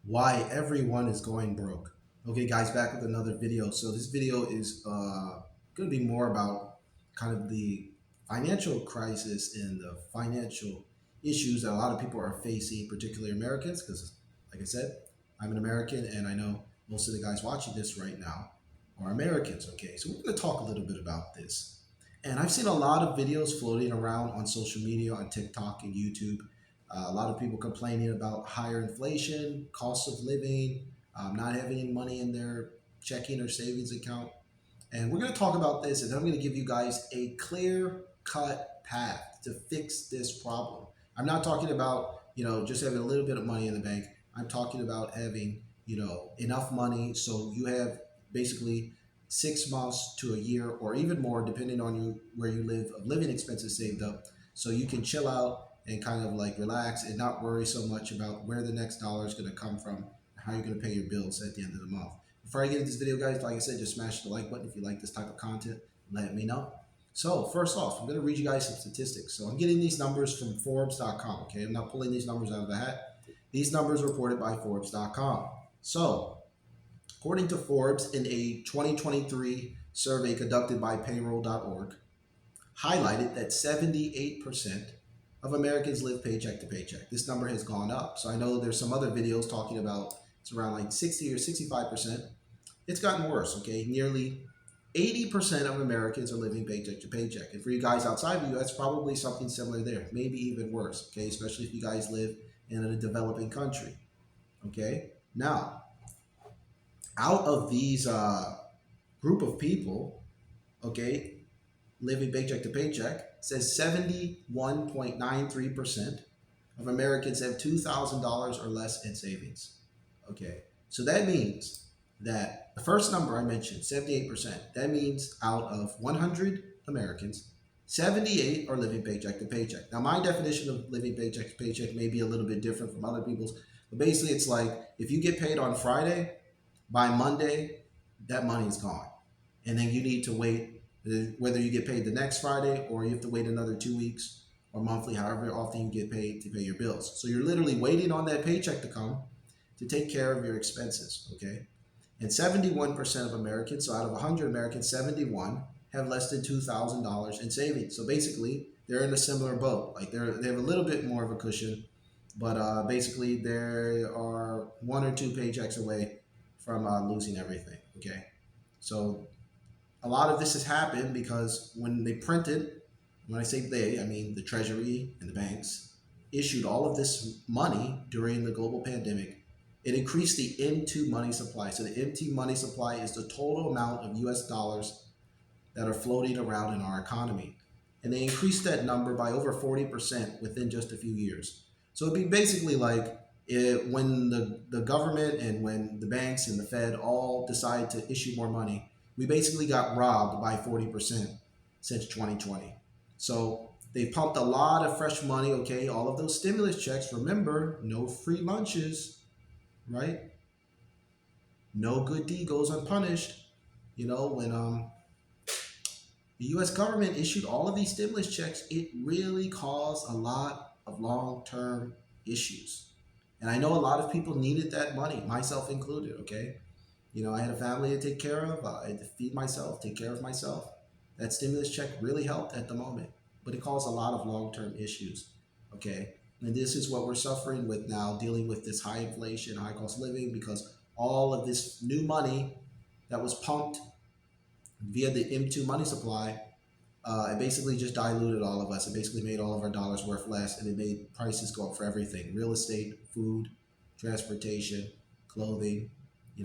Why everyone is going broke. Okay, guys, back with another video. So this video is going to be more about kind of the financial crisis and the financial issues that a lot of people are facing, particularly Americans, because, like I said, I'm an American, and I know most of the guys watching this right now are Americans. Okay, so we're going to talk a little bit about this. And I've seen a lot of videos floating around on social media, on TikTok and YouTube. A lot of people complaining about higher inflation, cost of living, not having any money in their checking or savings account. And we're going to talk about this, and then I'm going to give you guys a clear cut path to fix this problem. I'm not talking about, just having a little bit of money in the bank. I'm talking about having, enough money so you have basically 6 months to a year or even more, depending on where you live, of living expenses saved up so you can chill out and kind of like relax and not worry so much about where the next dollar is going to come from, how you're going to pay your bills at the end of the month. Before I get into this video, guys, like I said, just smash the like button if you like this type of content. Let me know. So first off, I'm going to read you guys some statistics. So I'm getting these numbers from Forbes.com. Okay, I'm not pulling these numbers out of the hat. These numbers are reported by Forbes.com. So according to Forbes, in a 2023 survey conducted by Payroll.org, highlighted that 78% of Americans live paycheck to paycheck. This number has gone up. So I know there's some other videos talking about it's around like 60 or 65%. It's gotten worse, okay? Nearly 80% of Americans are living paycheck to paycheck. And for you guys outside the US, probably something similar there, maybe even worse, okay? Especially if you guys live in a developing country, okay? Now, out of these group of people, okay, living paycheck to paycheck, says 71.93% of Americans have $2,000 or less in savings. Okay, so that means that the first number I mentioned, 78%, that means out of 100 Americans, 78 are living paycheck to paycheck. Now, my definition of living paycheck to paycheck may be a little bit different from other people's, but basically it's like if you get paid on Friday, by Monday, that money is gone. And then you need to wait, whether you get paid the next Friday or you have to wait another 2 weeks or monthly, however often you get paid to pay your bills. So you're literally waiting on that paycheck to come to take care of your expenses, okay? And 71% of Americans, so out of 100 Americans, 71 have less than $2,000 in savings. So basically, they're in a similar boat. Like they have a little bit more of a cushion, but basically they are one or two paychecks away from losing everything, okay? So a lot of this has happened because when they printed, when I say they, I mean the Treasury and the banks, issued all of this money during the global pandemic, it increased the M2 money supply. So the M2 money supply is the total amount of US dollars that are floating around in our economy. And they increased that number by over 40% within just a few years. So it'd be basically like when the government and when the banks and the Fed all decide to issue more money, we basically got robbed by 40% since 2020. So they pumped a lot of fresh money, okay? All of those stimulus checks, remember, no free lunches, right? No good deed goes unpunished. When the US government issued all of these stimulus checks, it really caused a lot of long-term issues. And I know a lot of people needed that money, myself included, okay? I had a family to take care of. I had to feed myself, take care of myself. That stimulus check really helped at the moment, but it caused a lot of long-term issues, okay? And this is what we're suffering with now, dealing with this high inflation, high cost of living, because all of this new money that was pumped via the M2 money supply, it basically just diluted all of us. It basically made all of our dollars worth less, and it made prices go up for everything: real estate, food, transportation, clothing,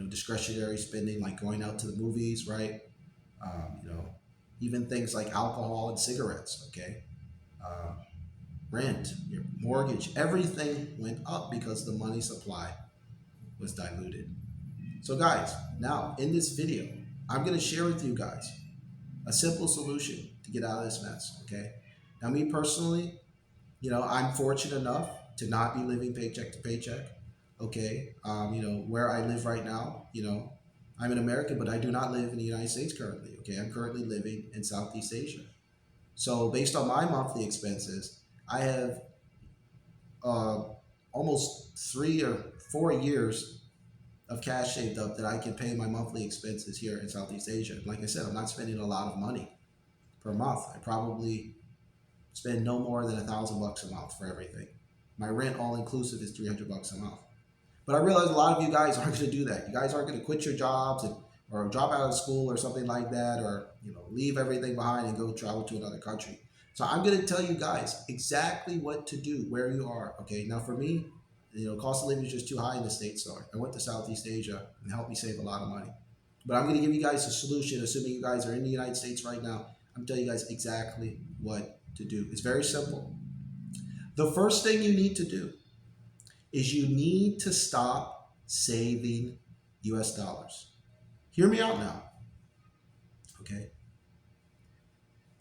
discretionary spending like going out to the movies, right? Um, you know, Even things like alcohol and cigarettes, okay? Uh, Rent, your mortgage, everything went up because the money supply was diluted. So guys, now in this video, I'm gonna share with you guys a simple solution to get out of this mess, okay? Now me personally, I'm fortunate enough to not be living paycheck to paycheck. Okay, where I live right now, I'm an American, but I do not live in the United States currently. Okay, I'm currently living in Southeast Asia. So based on my monthly expenses, I have uh, almost 4 years of cash saved up that I can pay my monthly expenses here in Southeast Asia. And like I said, I'm not spending a lot of money per month. I probably spend no more than $1,000 a month for everything. My rent all inclusive is $300 a month. But I realize a lot of you guys aren't going to do that. You guys aren't going to quit your jobs or drop out of school or something like that, or leave everything behind and go travel to another country. So I'm going to tell you guys exactly what to do where you are. Okay. Now for me, cost of living is just too high in the States. So I went to Southeast Asia and helped me save a lot of money. But I'm going to give you guys a solution, assuming you guys are in the United States right now. I'm telling you guys exactly what to do. It's very simple. The first thing you need to do is you need to stop saving US dollars. Hear me out now. Okay.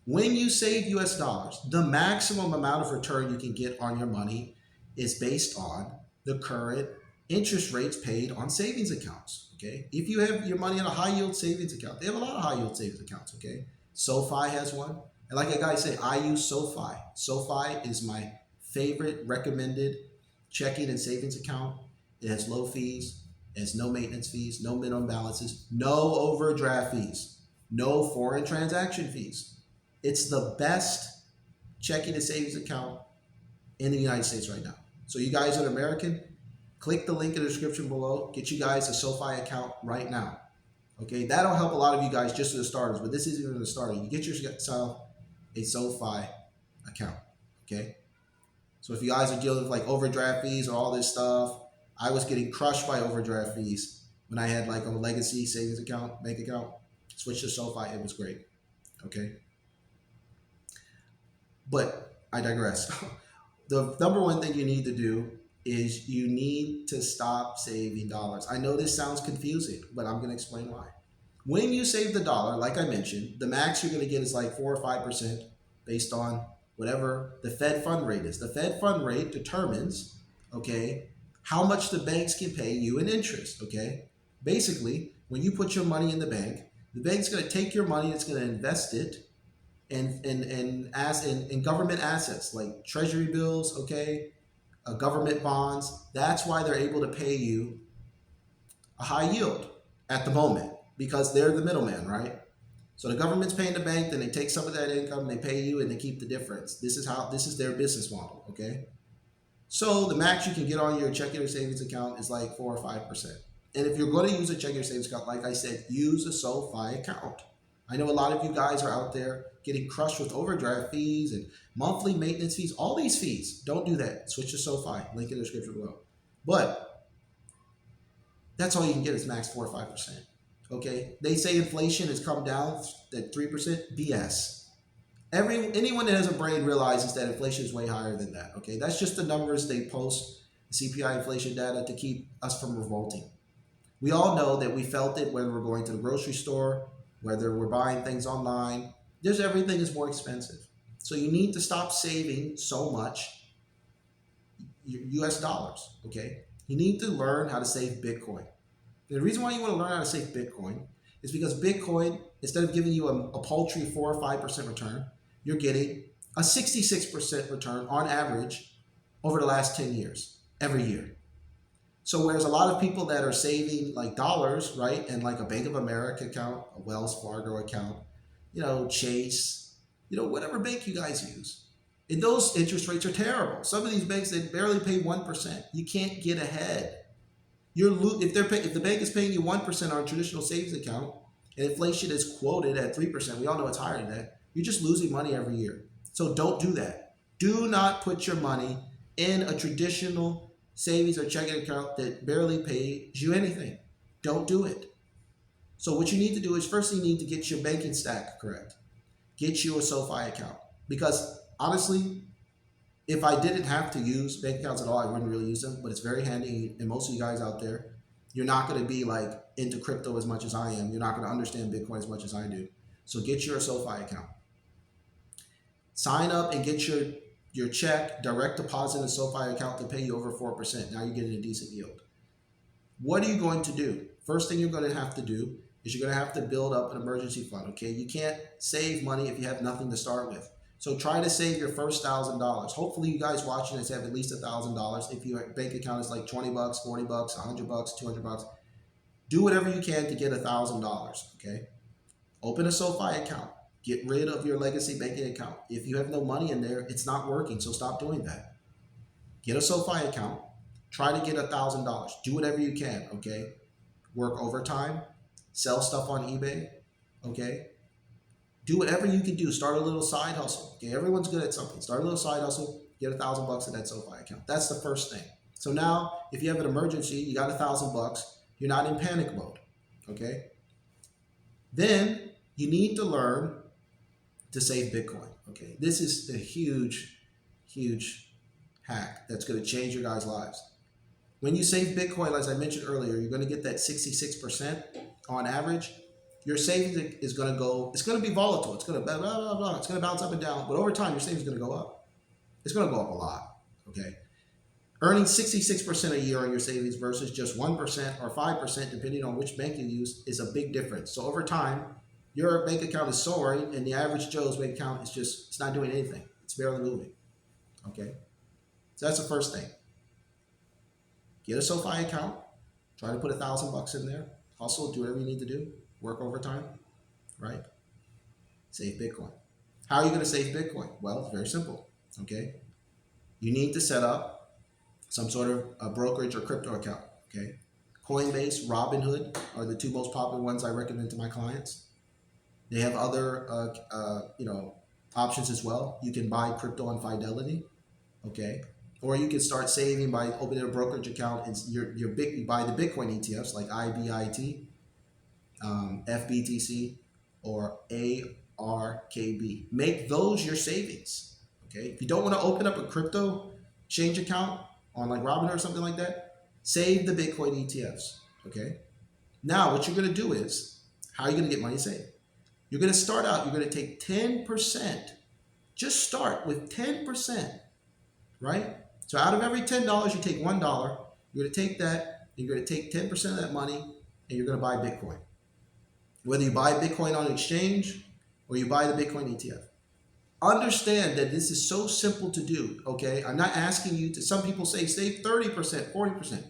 When you save US dollars, the maximum amount of return you can get on your money is based on the current interest rates paid on savings accounts. Okay. If you have your money in a high yield savings account, they have a lot of high yield savings accounts. Okay. SOFI has one. And like a guy said, I use SOFI. SOFI is my favorite recommended checking and savings account. It has low fees, it has no maintenance fees, no minimum balances, no overdraft fees, no foreign transaction fees. It's the best checking and savings account in the United States right now. So you guys are American, click the link in the description below, get you guys a SOFI account right now. Okay, that'll help a lot of you guys just as the starters, but this isn't even the starter. You get yourself a SOFI account. Okay. So if you guys are dealing with like overdraft fees or all this stuff, I was getting crushed by overdraft fees when I had like a legacy savings account, bank account. Switched to SoFi, it was great. Okay. But I digress. The number one thing you need to do is you need to stop saving dollars. I know this sounds confusing, but I'm going to explain why. When you save the dollar, like I mentioned, the max you're going to get is like 4 or 5% based on whatever the Fed fund rate is. The Fed fund rate determines, okay, how much the banks can pay you in interest, okay? Basically, when you put your money in the bank's going to take your money, it's going to invest it in government assets like treasury bills, okay, government bonds. That's why they're able to pay you a high yield at the moment, because they're the middleman, right? So the government's paying the bank, then they take some of that income, they pay you, and they keep the difference. This is their business model, okay? So the max you can get on your checking or savings account is like 4 or 5%. And if you're going to use a checking or savings account, like I said, use a SoFi account. I know a lot of you guys are out there getting crushed with overdraft fees and monthly maintenance fees, all these fees. Don't do that. Switch to SoFi. Link in the description below. But that's all you can get is max 4 or 5%. Okay, they say inflation has come down at 3%. BS. Anyone that has a brain realizes that inflation is way higher than that. Okay, that's just the numbers they post, the CPI inflation data, to keep us from revolting. We all know that we felt it when we're going to the grocery store, whether we're buying things online. Everything is more expensive. So you need to stop saving so much US dollars. Okay, you need to learn how to save Bitcoin. The reason why you want to learn how to save Bitcoin is because Bitcoin, instead of giving you a paltry 4 or 5% return, you're getting a 66% return on average over the last 10 years, every year. So whereas a lot of people that are saving like dollars, right, and like a Bank of America account, a Wells Fargo account, Chase, whatever bank you guys use, and those interest rates are terrible. Some of these banks, they barely pay 1%. You can't get ahead. If the bank is paying you 1% on a traditional savings account and inflation is quoted at 3%, we all know it's higher than that, you're just losing money every year. So don't do that. Do not put your money in a traditional savings or checking account that barely pays you anything. Don't do it. So what you need to do is first you need to get your banking stack correct. Get you a SoFi account. Because honestly, if I didn't have to use bank accounts at all, I wouldn't really use them, but it's very handy. And most of you guys out there, you're not going to be like into crypto as much as I am. You're not going to understand Bitcoin as much as I do. So get your SoFi account. Sign up and get your check, direct deposit in a SoFi account to pay you over 4%. Now you're getting a decent yield. What are you going to do? First thing you're going to have to do is you're going to have to build up an emergency fund, okay? You can't save money if you have nothing to start with. So try to save your first $1,000. Hopefully you guys watching this have at least $1,000. If your bank account is like 20 bucks, 40 bucks, 100 bucks, 200 bucks, do whatever you can to get $1,000. Okay. Open a SoFi account. Get rid of your legacy banking account. If you have no money in there, it's not working. So stop doing that. Get a SoFi account. Try to get $1,000. Do whatever you can. Okay. Work overtime. Sell stuff on eBay. Okay. Do whatever you can do. Start a little side hustle. Okay. Everyone's good at something. Start a little side hustle. Get $1,000 in that SoFi account. That's the first thing. So now, if you have an emergency, you got $1,000. You're not in panic mode. Okay. Then you need to learn to save Bitcoin. Okay. This is a huge, huge hack that's going to change your guys' lives. When you save Bitcoin, as I mentioned earlier, you're going to get that 66% on average. Your savings is going to go, it's going to be volatile. It's going to blah, blah, blah, blah. It's going to bounce up and down. But over time, your savings is going to go up. It's going to go up a lot. Okay. Earning 66% a year on your savings versus just 1% or 5%, depending on which bank you use, is a big difference. So over time, your bank account is soaring and the average Joe's bank account is just, it's not doing anything. It's barely moving. Okay. So that's the first thing. Get a SoFi account. Try to put $1,000 in there. Hustle, do whatever you need to do. Work overtime, right? Save Bitcoin. How are you going to save Bitcoin? Well, it's very simple. Okay. You need to set up some sort of a brokerage or crypto account. Okay. Coinbase, Robinhood are the two most popular ones I recommend to my clients. They have other, options as well. You can buy crypto on Fidelity. Okay. Or you can start saving by opening a brokerage account. You buy the Bitcoin ETFs like IBIT, FBTC, or ARKB. Make those your savings. Okay. If you don't want to open up a crypto exchange account on like Robinhood or something like that, save the Bitcoin ETFs. Okay. Now what you're going to do is, how are you going to get money saved? You're going to start out, you're going to take 10%. Just start with 10%, right? So out of every $10, you take $1. You're going to take that, and you're going to take 10% of that money, and you're going to buy Bitcoin. Whether you buy Bitcoin on exchange or you buy the Bitcoin ETF. Understand that this is so simple to do, okay? I'm not asking you to, some people say save 30%, 40%.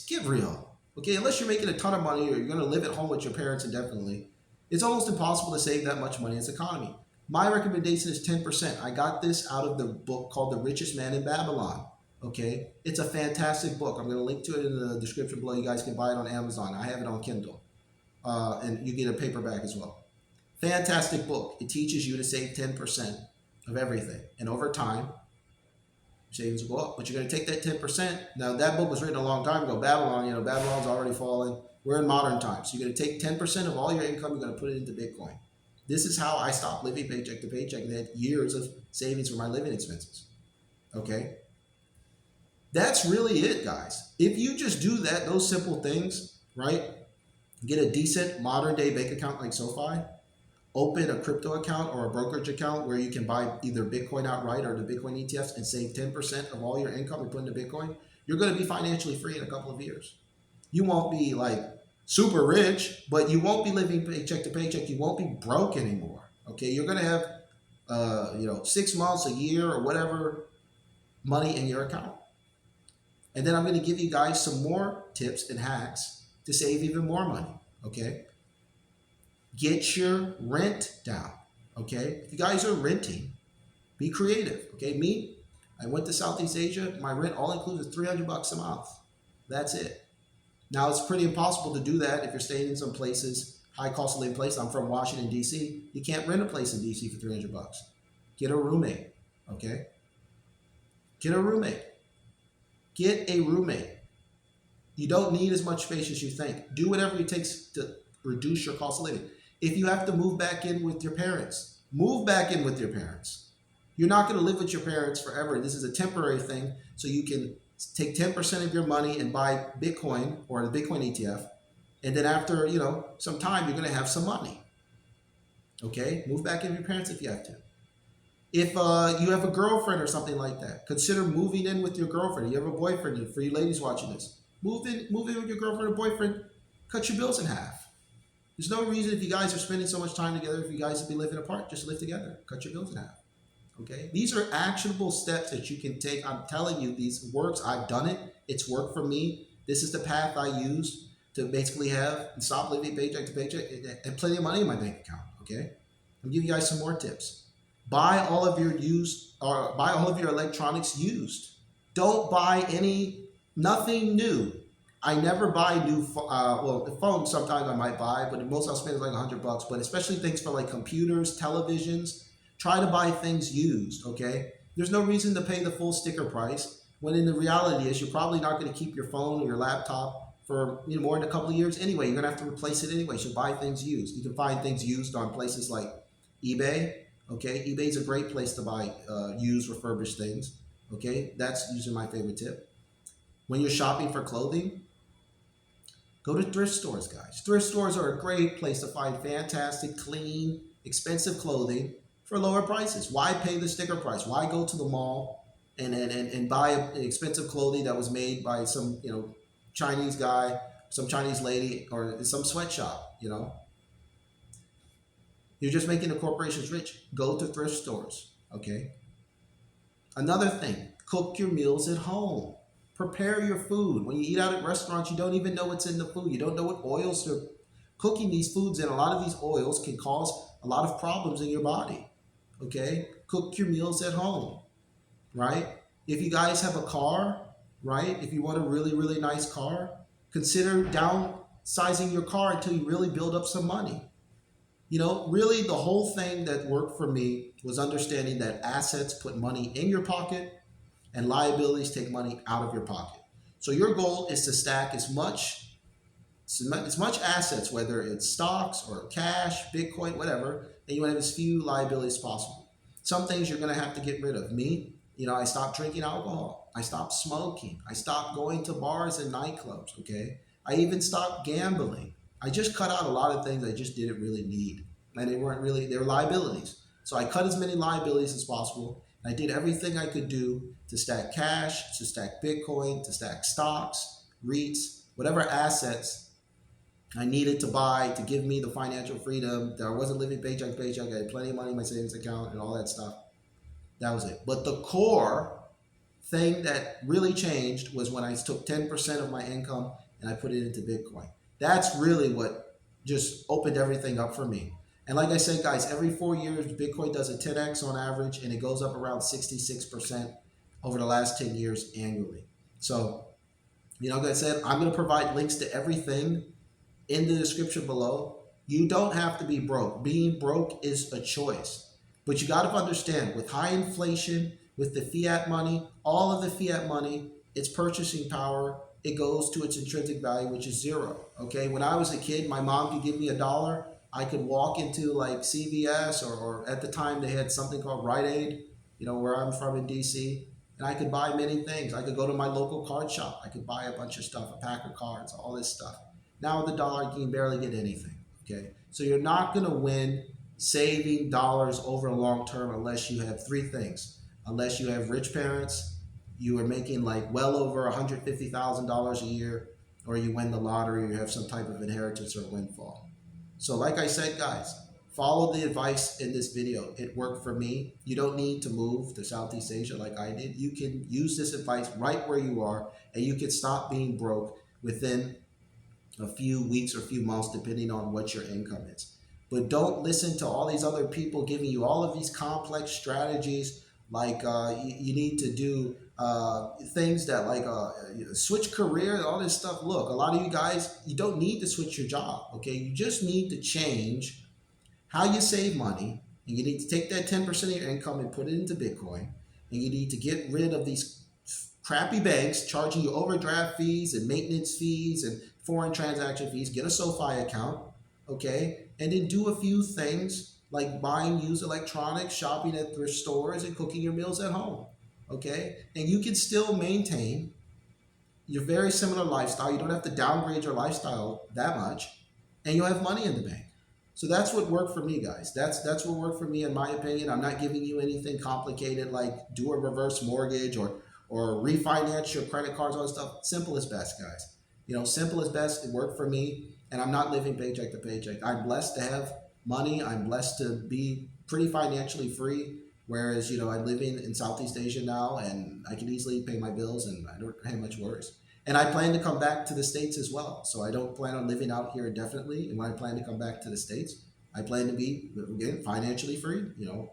Get real, okay? Unless you're making a ton of money or you're going to live at home with your parents indefinitely, it's almost impossible to save that much money in this economy. My recommendation is 10%. I got this out of the book called The Richest Man in Babylon. Okay, it's a fantastic book. I'm going to link to it in the description below. You guys can buy it on Amazon. I have it on Kindle, and you get a paperback as well. Fantastic book. It teaches you to save 10% of everything, and over time, savings will go up. But you're going to take that 10%. Now, that book was written a long time ago. Babylon, Babylon's already fallen. We're in modern times. So you're going to take 10% of all your income. You're going to put it into Bitcoin. This is how I stopped living paycheck to paycheck and had years of savings for my living expenses. Okay. That's really it, guys. If you just do that, those simple things, right? Get a decent modern day bank account like SoFi, open a crypto account or a brokerage account where you can buy either Bitcoin outright or the Bitcoin ETFs and save 10% of all your income and put into Bitcoin, you're going to be financially free in a couple of years. You won't be like super rich, but you won't be living paycheck to paycheck. You won't be broke anymore. Okay. You're going to have, 6 months, a year or whatever money in your account. And then I'm going to give you guys some more tips and hacks to save even more money, okay? Get your rent down, okay? If you guys are renting, be creative, okay? Me, I went to Southeast Asia. My rent all inclusive is $300 a month. That's it. Now, it's pretty impossible to do that if you're staying in some places, high cost of living places. I'm from Washington, D.C. You can't rent a place in D.C. for $300. Get a roommate, okay? Get a roommate. Get a roommate. You don't need as much space as you think. Do whatever it takes to reduce your cost of living. If you have to move back in with your parents, move back in with your parents. You're not going to live with your parents forever. This is a temporary thing, so you can take 10% of your money and buy Bitcoin or the Bitcoin ETF, and then after some time, you're going to have some money. Okay, move back in with your parents if you have to. If you have a girlfriend or something like that, consider moving in with your girlfriend. You have a boyfriend. For you ladies watching this, move in with your girlfriend or boyfriend. Cut your bills in half. There's no reason if you guys are spending so much time together, if you guys would be living apart, just live together. Cut your bills in half. Okay, these are actionable steps that you can take. I'm telling you, these works. I've done it. It's worked for me. This is the path I use to basically have stop living paycheck to paycheck and plenty of money in my bank account. Okay, I'll give you guys some more tips. Buy all of your used or buy all of your electronics used. Don't buy nothing new. I never buy new. Well, the phone sometimes I might buy, but the most I'll spend is like $100. But especially things for like computers, televisions, try to buy things used. Okay, there's no reason to pay the full sticker price when in the reality is you're probably not going to keep your phone or your laptop for more than a couple of years anyway. You're going to have to replace it anyway. So buy things used. You can find things used on places like eBay. Okay, eBay is a great place to buy used refurbished things. Okay, that's usually my favorite tip. When you're shopping for clothing, go to thrift stores, guys. Thrift stores are a great place to find fantastic, clean, expensive clothing for lower prices. Why pay the sticker price? Why go to the mall and buy an expensive clothing that was made by some Chinese guy, some Chinese lady, or some sweatshop? You're just making the corporations rich. Go to thrift stores. Okay. Another thing, cook your meals at home. Prepare your food. When you eat out at restaurants, you don't even know what's in the food. You don't know what oils they're cooking these foods in. A lot of these oils can cause a lot of problems in your body. Okay? Cook your meals at home, right? If you guys have a car, right? If you want a really, really nice car, consider downsizing your car until you really build up some money. Really the whole thing that worked for me was understanding that assets put money in your pocket and liabilities take money out of your pocket. So your goal is to stack as much assets, whether it's stocks or cash, Bitcoin, whatever, and you want to have as few liabilities as possible. Some things you're going to have to get rid of. Me, I stopped drinking alcohol. I stopped smoking. I stopped going to bars and nightclubs, okay? I even stopped gambling. I just cut out a lot of things I just didn't really need. And they were liabilities. So I cut as many liabilities as possible. I did everything I could do to stack cash, to stack Bitcoin, to stack stocks, REITs, whatever assets I needed to buy to give me the financial freedom that I wasn't living paycheck to paycheck. I had plenty of money in my savings account and all that stuff. That was it. But the core thing that really changed was when I took 10% of my income and I put it into Bitcoin. That's really what just opened everything up for me. And like I said, guys, every 4 years, Bitcoin does a 10x on average, and it goes up around 66% over the last 10 years annually. So, like I said, I'm going to provide links to everything in the description below. You don't have to be broke. Being broke is a choice. But you got to understand, with high inflation, with the fiat money, all of the fiat money, its purchasing power, it goes to its intrinsic value, which is zero. Okay, when I was a kid, my mom could give me $1. I could walk into like CVS or at the time they had something called Rite Aid, where I'm from in DC, and I could buy many things. I could go to my local card shop. I could buy a bunch of stuff, a pack of cards, all this stuff. Now with $1, you can barely get anything. Okay, so you're not going to win saving dollars over a long term unless you have three things. Unless you have rich parents, you are making like well over $150,000 a year, or you win the lottery, or you have some type of inheritance or windfall. So like I said, guys, follow the advice in this video. It worked for me. You don't need to move to Southeast Asia like I did. You can use this advice right where you are, and you can stop being broke within a few weeks or a few months, depending on what your income is. But don't listen to all these other people giving you all of these complex strategies, like you need to do things that like switch career and all this stuff. Look, a lot of you guys, you don't need to switch your job. Okay, you just need to change how you save money, and you need to take that 10% of your income and put it into Bitcoin, and you need to get rid of these crappy banks charging you overdraft fees and maintenance fees and foreign transaction fees. Get a SOFI account, okay, and then do a few things like buying used electronics, shopping at thrift stores, and cooking your meals at home. Okay, and you can still maintain your very similar lifestyle. You don't have to downgrade your lifestyle that much, and you'll have money in the bank. So that's what worked for me, guys. That's what worked for me, in my opinion. I'm not giving you anything complicated like do a reverse mortgage or refinance your credit cards, all that stuff. Simple is best, guys. Simple is best. It worked for me, and I'm not living paycheck to paycheck. I'm blessed to have money. I'm blessed to be pretty financially free. Whereas, you know, I live in Southeast Asia now, and I can easily pay my bills, and I don't have much worries. And I plan to come back to the States as well. So I don't plan on living out here indefinitely. And when I plan to come back to the States, I plan to be, again, financially free, you know,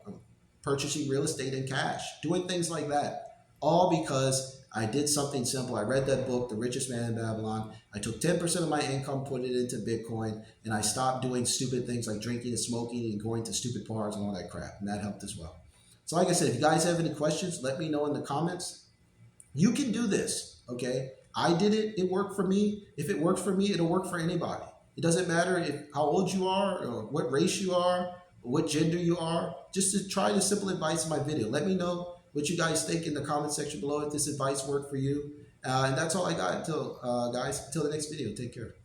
purchasing real estate in cash, doing things like that. All because I did something simple. I read that book, The Richest Man in Babylon. I took 10% of my income, put it into Bitcoin, and I stopped doing stupid things like drinking and smoking and going to stupid bars and all that crap. And that helped as well. So like I said, if you guys have any questions, let me know in the comments. You can do this, okay? I did it. It worked for me. If it worked for me, it'll work for anybody. It doesn't matter how old you are or what race you are or what gender you are. Just to try the simple advice in my video. Let me know what you guys think in the comment section below if this advice worked for you. And that's all I got until, guys, until the next video. Take care.